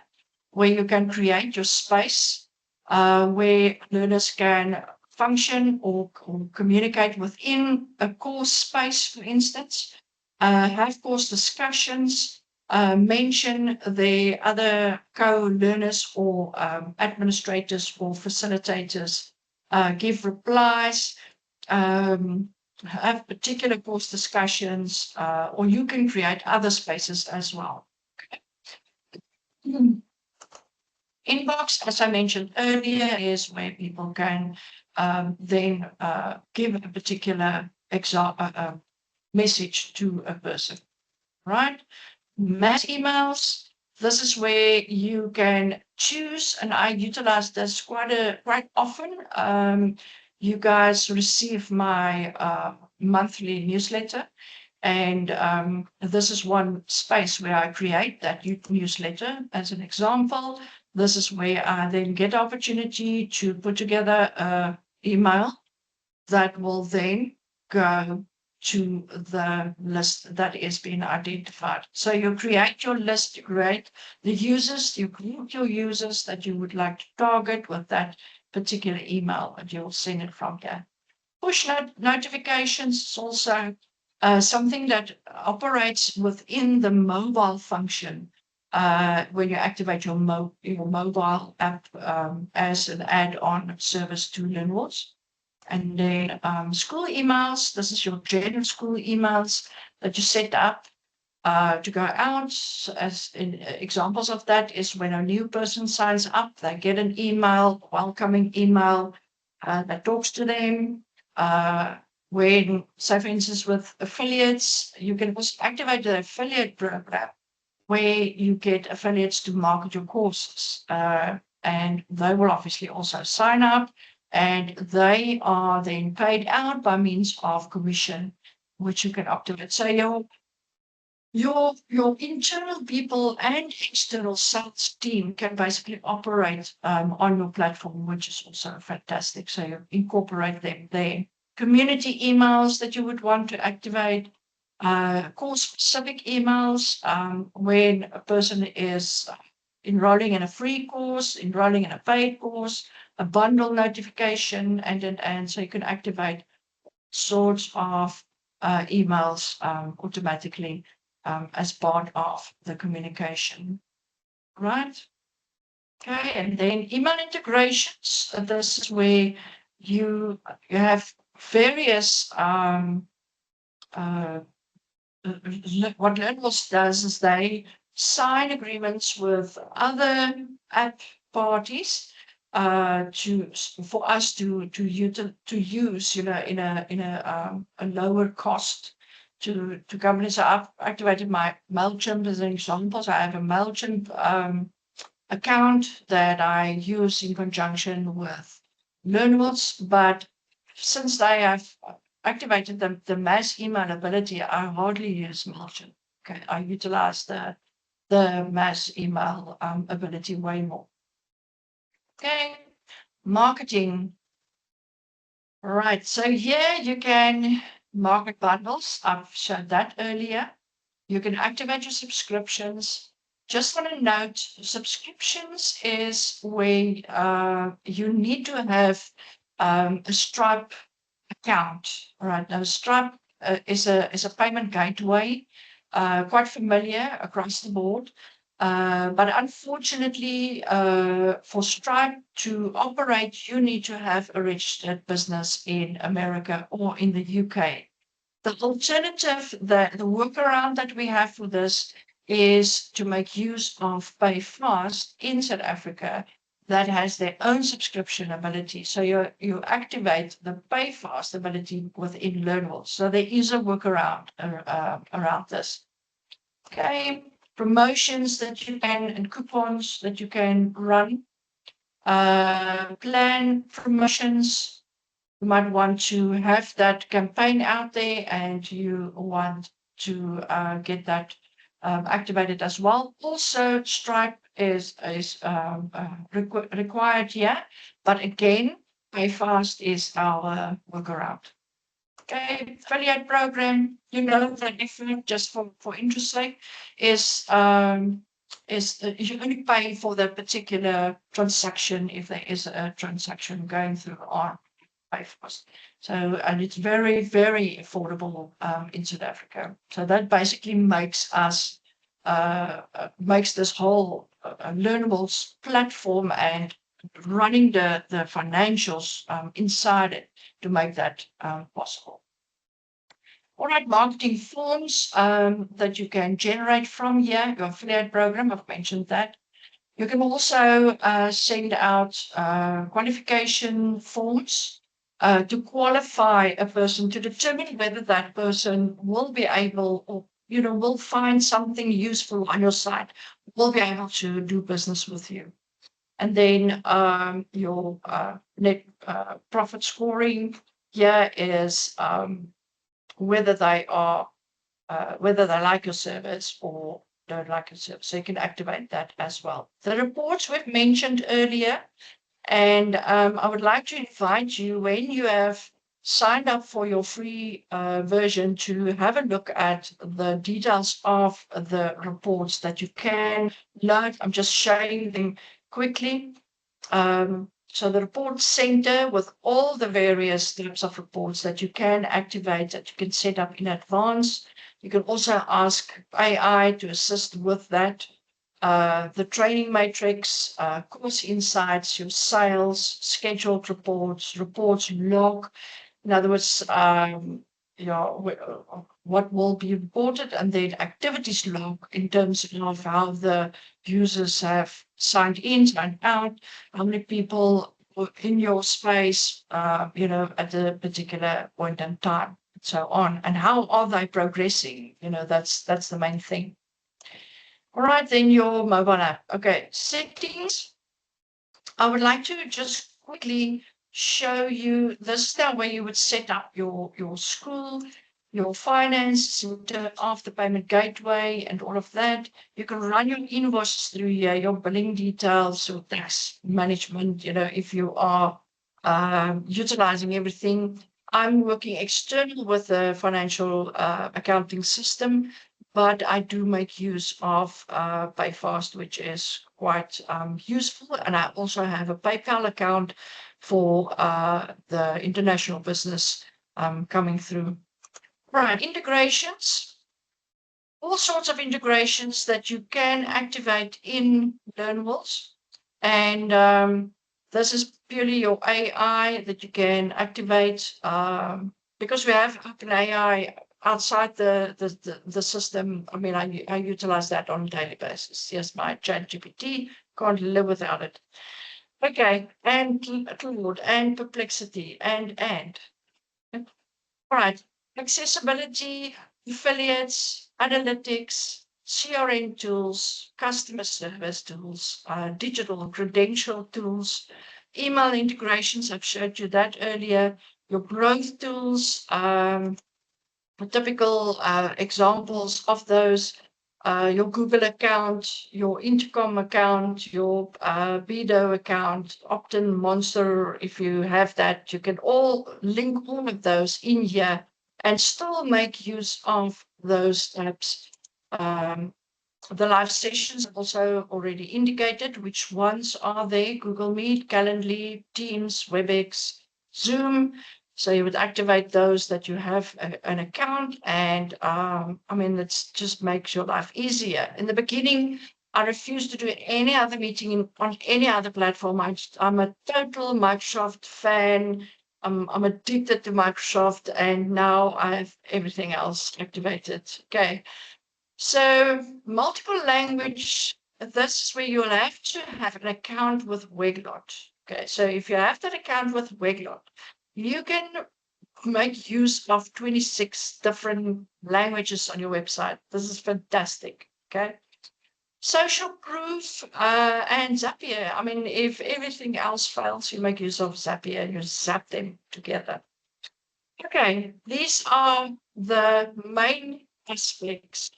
where you can create your space where learners can function or communicate within a course space, for instance, have course discussions, mention the other co-learners or administrators or facilitators, give replies, have particular course discussions, or you can create other spaces as well. Inbox, as I mentioned earlier, is where people can then give a particular message to a person, right? Mass emails, this is where you can choose, and I utilize this quite often. You guys receive my monthly newsletter, and this is one space where I create that newsletter as an example. This is where I then get the opportunity to put together an email that will then go to the list that is being identified. So you create your list, you create the users, you group your users that you would like to target with that particular email, and you'll send it from there. Push notifications is also something that operates within the mobile function when you activate your mobile app as an add-on service to LearnWorlds. And then school emails, this is your general school emails that you set up to go out. As in, examples of that is when a new person signs up, they get an email, welcoming email that talks to them. When, say for instance, with affiliates, you can also activate the affiliate program where you get affiliates to market your courses. And they will obviously also sign up, and they are then paid out by means of commission, which you can activate. So your internal people and external sales team can basically operate on your platform, which is also fantastic. So you incorporate them there. Community emails that you would want to activate. course-specific emails when a person is enrolling in a free course, enrolling in a paid course, a bundle notification, and so you can activate sorts of emails automatically as part of the communication, right? Okay, and then email integrations. This is where you have various what LearnWorlds does is they sign agreements with other app parties for us to use, you know, in a lower cost to companies. So I've activated my MailChimp as an example. So I have a MailChimp account that I use in conjunction with LearnWorlds, but since they have activated the mass email ability, I hardly use MailChimp. Okay, I utilize the mass email ability way more. Okay, marketing. Right, so here you can market bundles. I've showed that earlier. You can activate your subscriptions. Just want to note, subscriptions is where you need to have a Stripe account. All right, now Stripe is a payment gateway, quite familiar across the board. But unfortunately, for Stripe to operate, you need to have a registered business in America or in the UK. The alternative, the workaround that we have for this is to make use of PayFast in South Africa that has their own subscription ability. So you activate the PayFast ability within LearnWorlds. So there is a workaround around this. Okay, promotions that you can and coupons that you can run. Plan promotions. You might want to have that campaign out there and you want to get that activated as well. Also, Stripe is required here, but again, PayFast is our workaround. Okay, affiliate program, you know that effort just for interest sake is you only pay for the particular transaction if there is a transaction going through on PayFast. So, and it's very, very affordable in South Africa. So that basically makes us makes this whole LearnWorlds platform and running the financials inside it to make that possible. All right, marketing forms that you can generate from here, your affiliate program, I've mentioned that. You can also send out qualification forms to qualify a person to determine whether that person will be able or, you know, will find something useful on your site, will be able to do business with you. And then your net profit scoring here is whether they like your service or don't like your service. So you can activate that as well. The reports we've mentioned earlier, and I would like to invite you, when you have signed up for your free version, to have a look at the details of the reports that you can load. I'm just showing them quickly. So the report center with all the various types of reports that you can activate, that you can set up in advance. You can also ask AI to assist with that. The training matrix, course insights, your sales, scheduled reports log. In other words, what will be reported, and then activities log in terms of how the users have signed in, signed out, how many people were in your space, at a particular point in time, and so on, and how are they progressing? That's the main thing. All right, then your mobile app. Okay, settings. I would like to just quickly show you this now where you would set up your school, your finance, after payment gateway and all of that. You can run your invoices through here, your billing details, your tax management, if you are utilizing everything. I'm working external with the financial accounting system, but I do make use of PayFast, which is quite useful. And I also have a PayPal account for the international business coming through. Right, integrations, all sorts of integrations that you can activate in LearnWorlds. And this is purely your AI that you can activate because we have open AI outside the system. I mean, I utilize that on a daily basis. Yes, my ChatGPT, can't live without it. Okay, and Claude and Perplexity and. All right, accessibility, affiliates, analytics, CRM tools, customer service tools, digital credential tools, email integrations. I've showed you that earlier. Your growth tools, typical examples of those, your Google account, your Intercom account, your Bido account, Optin, Monster, if you have that, you can all link all of those in here and still make use of those apps. The live sessions also already indicated which ones are there: Google Meet, Calendly, Teams, WebEx, Zoom. So you would activate those that you have an account, and I mean, it just makes your life easier. In the beginning, I refused to do any other meeting on any other platform. I'm a total Microsoft fan. I'm addicted to Microsoft, and now I have everything else activated. Okay. So multiple language, this is where you'll have to have an account with Weglot. Okay, so if you have that account with Weglot, you can make use of 26 different languages on your website. This is fantastic. Okay. Social proof and Zapier. I mean, if everything else fails, you make use of Zapier, you zap them together. Okay, these are the main aspects.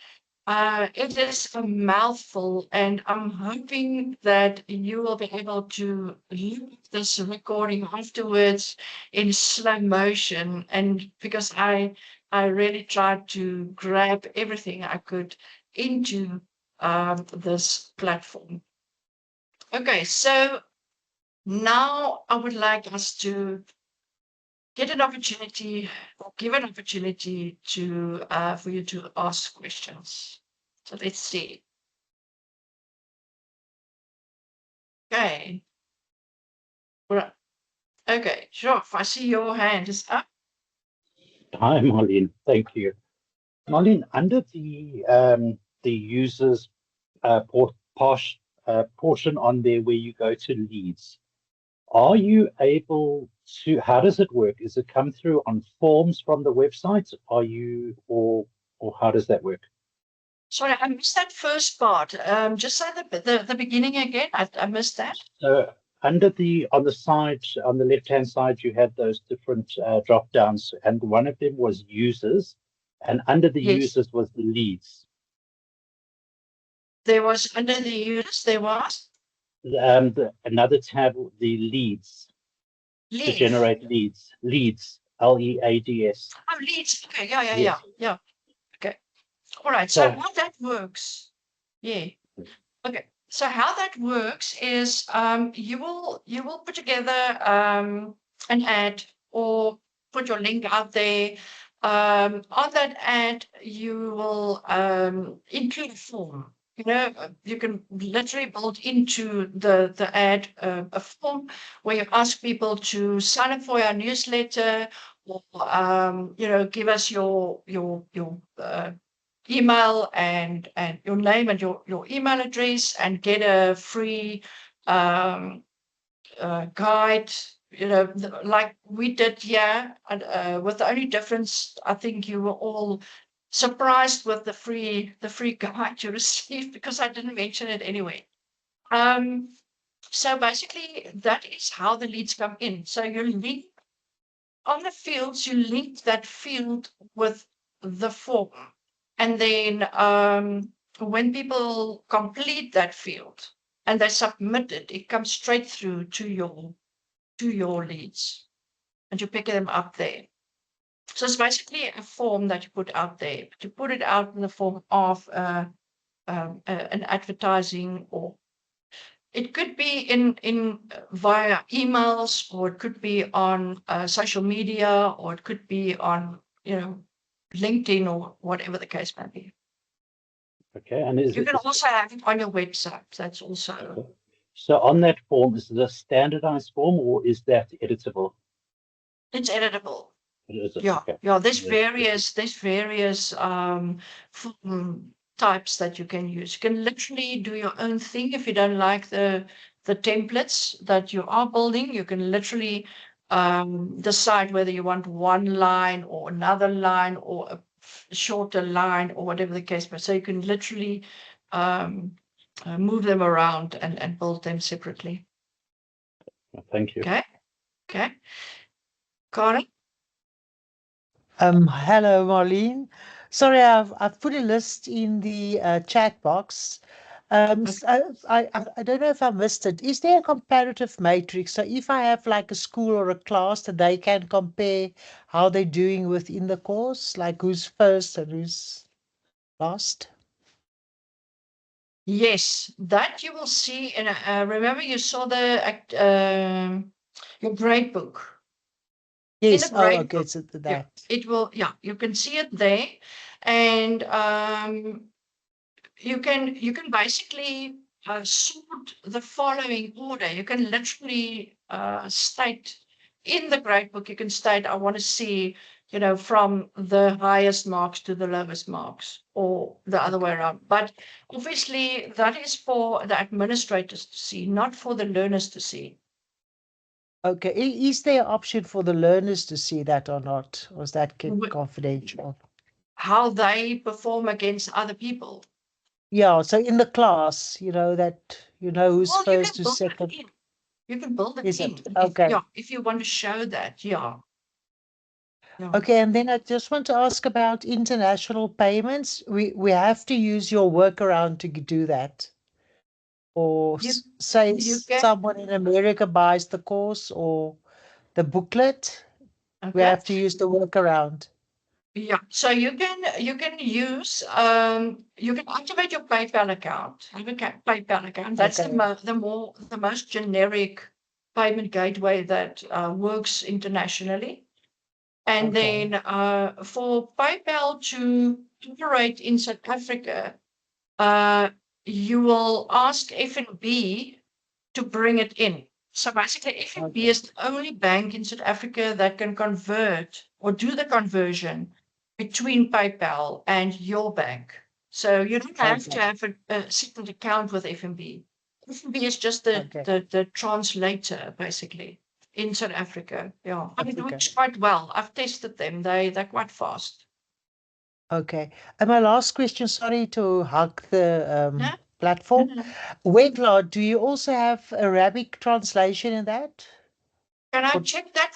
It is a mouthful, and I'm hoping that you will be able to look at this recording afterwards in slow motion. And because I really tried to grab everything I could into this platform. Okay, so now I would like us to get an opportunity or give an opportunity to for you to ask questions. So let's see. Okay. Right. Okay, sure. If I see your hand is up. Hi, Marlene. Thank you. Marlene, under the users portion on there where you go to leads, are you able to, how does it work? Is it come through on forms from the website? Are you, or how does that work? Sorry, I missed that first part. Just say the beginning again. I missed that. So under on the side, on the left-hand side, you had those different drop downs, and one of them was users, and under the Yes. users was the leads. There was under the users, there was Another tab, the leads, to leave. generate leads, Leads. Oh, leads. Okay, yeah. Yes. Yeah. Okay. All right. So So, how that works. Yeah. Okay. So how that works is you will put together an ad or put your link out there. On that ad, you will include a form. You know, you can literally build into the ad a form where you ask people to sign up for our newsletter, or you know, give us your email and your name and your email address, and get a free um, guide, you know, like we did here. And with the only difference, I think you were all surprised with the free guide you received, because I didn't mention it anyway. Um, so basically, that is how the leads come in. So you link on the fields, you link that field with the form. And then when people complete that field and they submit it, it comes straight through to your leads, and you pick them up there. So it's basically a form that you put out there, but you put it out in the form of an advertising, or it could be in via emails, or it could be on social media, or it could be on, LinkedIn, or whatever the case may be. Okay, and You can also have it on your website. That's also. okay. So on that form, is it a standardized form or is that editable? It's editable. It is. Yeah, Okay. yeah. There's various form types that you can use. You can literally do your own thing. If you don't like the templates that you are building, you can literally decide whether you want one line or another line, or a shorter line, or whatever the case may be. So you can literally move them around and build them separately. Thank you. Okay. Okay. Karen? Hello, Marlene. Sorry, I've put a list in the chat box. I don't know if I missed it. Is there a comparative matrix? So if I have like a school or a class, that they can compare how they're doing within the course, like who's first and who's last? Yes, that you will see in remember you saw your grade book. In the Yes. Oh, grade okay. book, So yeah, that. it will, yeah, you can see it there. And you can basically sort the following order. You can literally state in the grade book, you can state, I want to see, from the highest marks to the lowest marks, or the other way around. But obviously, that is for the administrators to see, not for the learners to see. Okay. Is there an option for the learners to see that or not? Or is that Wh- confidential? How they perform against other people. Yeah. So in the class, that who's Well, you first, can who's build it second. in. You can build it Is in. it? Okay. If you want to show that, yeah. Yeah. Okay, and then I just want to ask about international payments. We have to use your workaround to do that. Or You say you can. someone in America buys the course or the booklet, we Okay. have to use the workaround. Yeah. So you can use you can activate your PayPal account. Have a PayPal account. That's Okay, the most generic payment gateway that works internationally. And okay, then for PayPal to operate in South Africa, you will ask FNB to bring it in. So basically, FNB okay, is the only bank in South Africa that can convert or do the conversion between PayPal and your bank. So you don't have to okay, have a second account with FNB. FNB is just the, okay, the, the translator, basically, in South Africa. Yeah. And it Africa. works quite well. I've tested them. They're quite fast. Okay. And my last question, sorry to hug the Yeah. platform. Weglaw, do you also have Arabic translation in that? Can I Or check that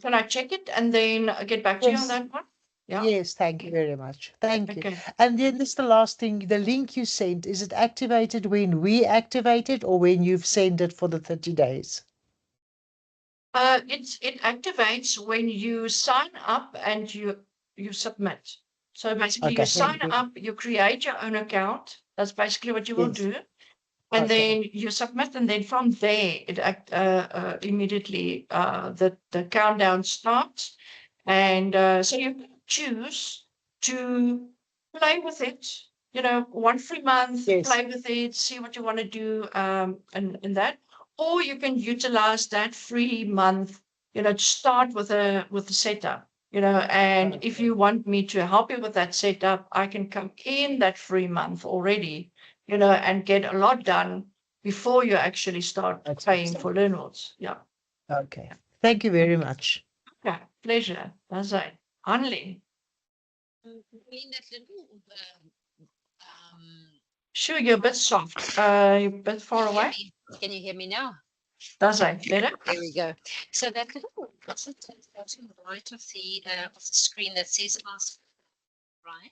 can I check it and then get back to you on yes. that one? Yeah. Yes, thank you very much. Thank you. Okay. And then this the last thing, the link you sent, is it activated when we activate it or when you've sent it for the 30 days? It activates when you sign up and you submit. So basically, you Okay, sign thank you. up, you create your own account. That's basically what you will Yes. do, and Okay. then you submit, and then from there, it immediately the countdown starts, and so you can choose to play with it. 1 free month, Yes. play with it, see what you want to do, and that, or you can utilize that free month, to start with a setup. And if Okay. you want me to help you with that setup, I can come in that free month already, and get a lot done before you actually start That's paying for awesome. LearnWorlds. Yeah. Okay. Thank you very much. Okay. Pleasure. That's it. Hanley. In that little, um, Sure, you're a bit soft. You're a bit far can you hear away. me? Can you hear me now? That's it. Better? There we go. So that little button bottom right of the screen that says ask, right?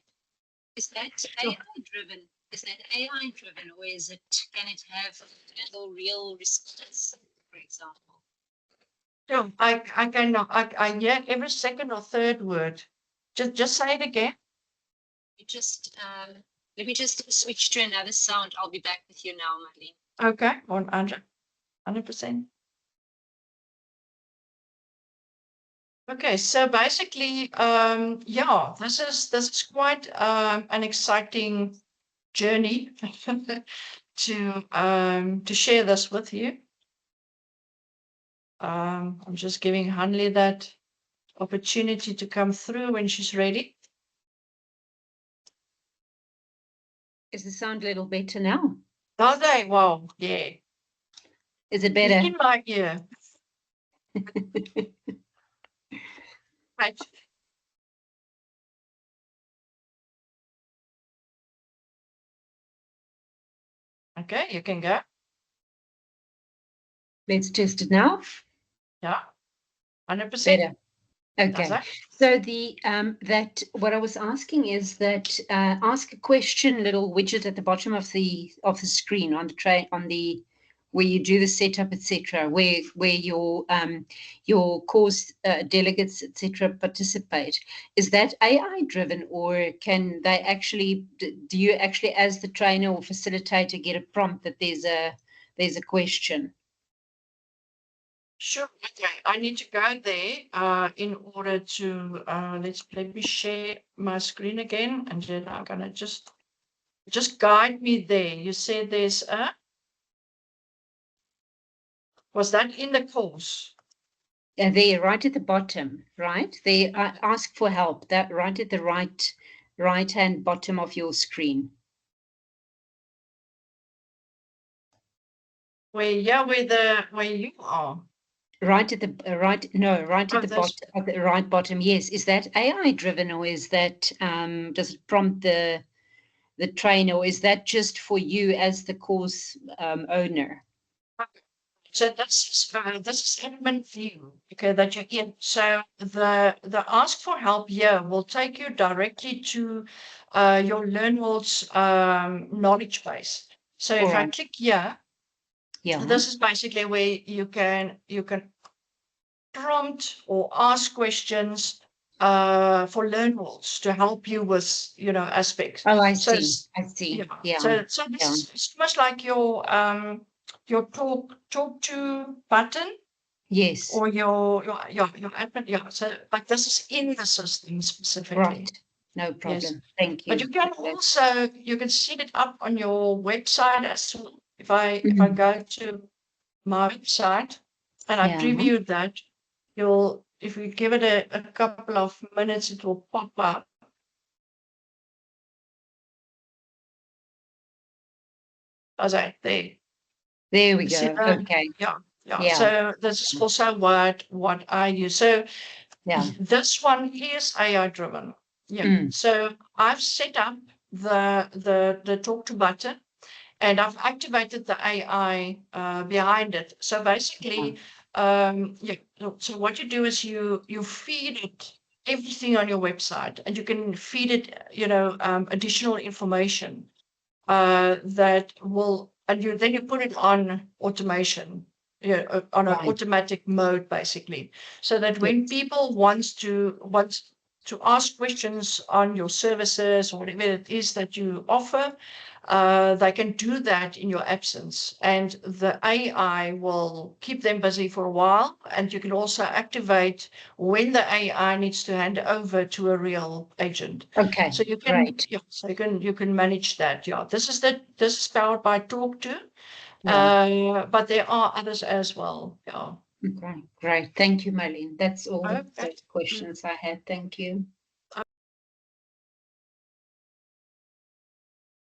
Is that Sure. AI driven? Is that AI driven, or can it handle real response, for example? Yeah, I cannot. I hear every second or third word. Just say it again. You just let me just switch to another sound. I'll be back with you now, Marlene. Okay, 100%. Okay, so basically, yeah, this is quite an exciting journey to share this with you. I'm just giving Hanley that opportunity to come through when she's ready. Is the sound a little better now? Does they? Wow, yeah. Is it better? In my ear. Right. Okay, you can go. Let's test it now. Yeah, 100%. Better. Okay. So the that what I was asking is that ask a question little widget at the bottom of the screen on the tray on the where you do the setup, etc., where your course delegates, etc., participate. Is that AI driven, or can they actually do you actually, as the trainer or facilitator, get a prompt that there's a question? Sure. Okay, I need to go there in order to let me share my screen again, and then I'm gonna just guide me there. You said there's a was that in the course? There, right at the bottom, right? They ask for help. That right at the right hand bottom of your screen. Where you are. Right at the right at the this. bottom, at the right bottom. Yes, is that AI driven, or is that does it prompt the trainer, or is that just for you as the course owner? So this is admin view, okay, that you're in. So the ask for help here will take you directly to your LearnWorlds knowledge base. So if I click here, Yeah. this is basically where you can prompt or ask questions for LearnWorlds to help you with aspects. Oh, I So see. I see. yeah. So this is it's much like your talk to button. Yes. Or your admin. Yeah. So like this is in the system specifically. Right. No problem. Yes. Thank you. But you can also set it up on your website as well. If I go to my website and I preview that, if you give it a couple of minutes, it will pop up. As I there. There we go. Okay. Yeah. So this is also what I use. So this one is AI driven. Yeah. So I've set up the talk to button, and I've activated the AI behind it. So basically, So what you do is you feed it everything on your website, and you can feed it, additional information that will, and then you put it on automation, on an automatic mode, basically, so that when people want to ask questions on your services or whatever it is that you offer, they can do that in your absence, and the AI will keep them busy for a while. And you can also activate when the AI needs to hand over to a real agent. Okay. So you can, so you can manage that. Yeah, this is powered by Talk2, but there are others as well. Yeah. Okay, great. Thank you, Marlene. That's all the questions I had. Thank you.